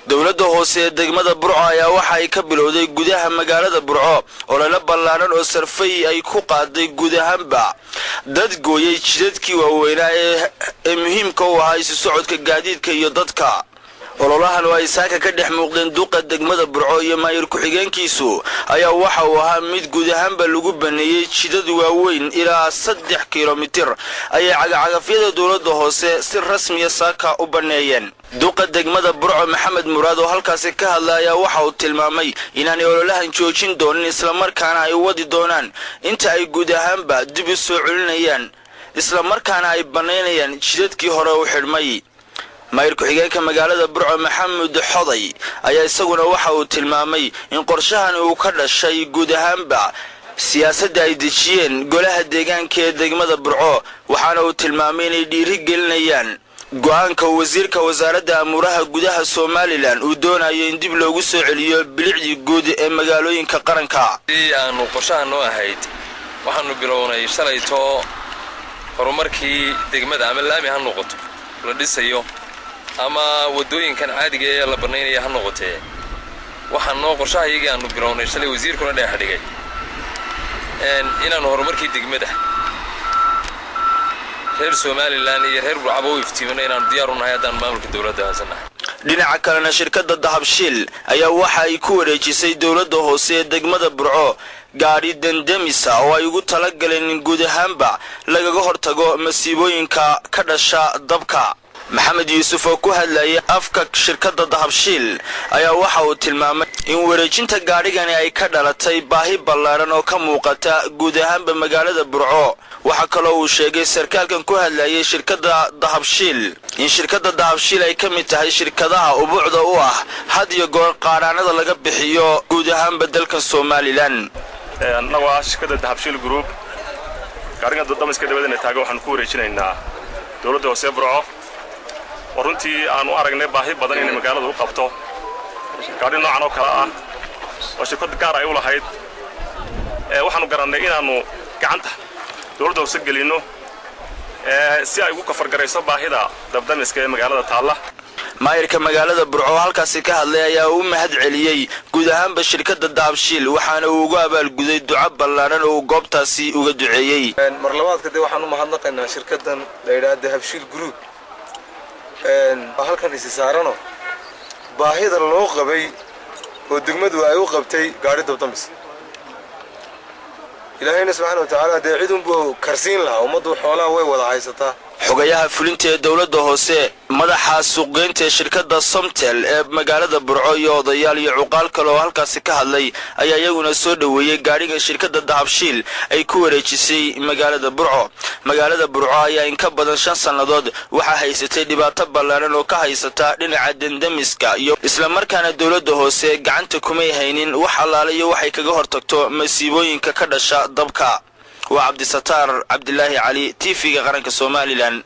dowladda hoose ee degmada Burco ayaa waxa ay ka bilowday gudaha magaalada Burco oo la ballaaran oo sarfay ay ku qaaday gudahanba dad gooyay jidadkii waaweynaa ee muhiimka u ahaa isu socodka gaadiidka iyo dadka ololahan oo ay saaka ka dhex muuqdeen duqa degmada Burco iyo maayir ku-xigeenkiisu ayaa waxa uu ahaa mid gudahanba lagu baneeyay jidad waaweyn ilaa 3 kiiloomitir ay cagacagafyada dowladda hoose si rasmi ah saaka u baneeyeen duqa degmada Burco Maxamed Muraad oo halkaas ka hadlaya waxa uu tilmaamay inaanay ololahan joojin doonin isla markaana ay wadi doonaan inta ay gudahanba dib u soo celinayaan isla markaana ay baneynayaan jidadkii hore u xidhmay maayir ku-xigeenka magaalada Burco Maxamed Xoday ayaa isaguna waxa uu tilmaamay in qorshahan uu ka dhashay gudahanba siyaasadda ay dejiyeen golaha deegaanka ee degmada Burco waxaana uu tilmaamay inay dhiiri gelinayaan go'aanka wasiirka wasaaradda amuraha gudaha Soomaaliland uu doonayo in dib loogu soo celiyo bilicdi guud ee magaalooyinka qaranka aanu qorshahan oo ahayd waxaanu bilownay shalayto horumarkii degmada ama laami ha noqoto la dhisayo ama wadooyinkan caadiga ee la baneynayo ha noqotee waxaan noo qorshahaygii aanu bilownay shalay wasiirkuna dhex dhigay inaanu horumarkii degmada reer Soomaaliland iyo reer Burco u iftiimina inaanu diyaar u nahay haddaan maamulka dowladda haasanahay dhinaca kalena shirkadda Dahabshiil ayaa waxa ay ku wareejisay dowladda hoose ee degmada Burco gaari dandamisa oo ay ugu talagaleen in gudahanba lagaga hortago masiibooyinka ka dhasha dabka Maxamed Yuusuf oo ku hadlayay afka shirkadda Dahabshiil ayaa waxa uu tilmaamay in wareejinta gaarigani ay ka dhalatay baahi ballaaran oo ka muuqata gudahanba magaalada Burco waxa kale oo uu sheegay sarkaalkan ku hadlayay shirkadda Dahabshiil in shirkadda Dahabshiil ay ka mid tahay shirkadaha ubuucda u ah had iyo goor qaaraanada laga bixiyo gudahanba dalka Soomaaliland annagu shirkadda Dahabshiil Group gaariga damiska dabadana taago waxaan ku wareejinaynaa dowladda hoose Burco runtii aanu aragnay baahi badan in magaalada u qabto gaari noocan oo kala ah oo shirkad gaar ay u lahayd waxaanu garanay inaanu gacanta dowladda hoose gelino si ay ugu kafargarayso baahida dabdamiska ee magaalada taalla maayirka magaalada Burco halkaas ka hadlay ayaa uu mahad celiyay gudahanba shirkadda Dahabshiil waxaana uu uga abaalguday duco ballaaran oo goobtaasi uga duceeyay mar labaadkii waxaan u mahadnaqaynaa shirkaddan la yiraahdo Dahabshiil Group halkan isi saarano baahida loo qabay oo degmadu ay u qabtay gaari dabdamis ilaahayna subhanahu wa ta'ala deecidun buu karsiin lahaa umadu xoolaha way wada haysataa xogayaha fulinta ee dowladda hoose madaxa suuqgeynta shirkadda Somtel ee magaalada Burco iyo odayaal iyo cuqaal kale oo halkaas ka hadlay ayaa iyaguna soo dhaweeyay gaariga shirkadda Dahabshiil ay ku wareejisay magaalada Burco ayaa in ka badan 5 sanadood waxa haysatay dhibaato ballaaran oo ka haysata dhinaca dandamiska iyo isla markaana dowladda hoose gacanta kuma haynin wax alaalayo waxay kaga hortagto masiibooyinka ka dhasha dabka وعبد الستار عبد الله علي تيفي قرنك Somaliland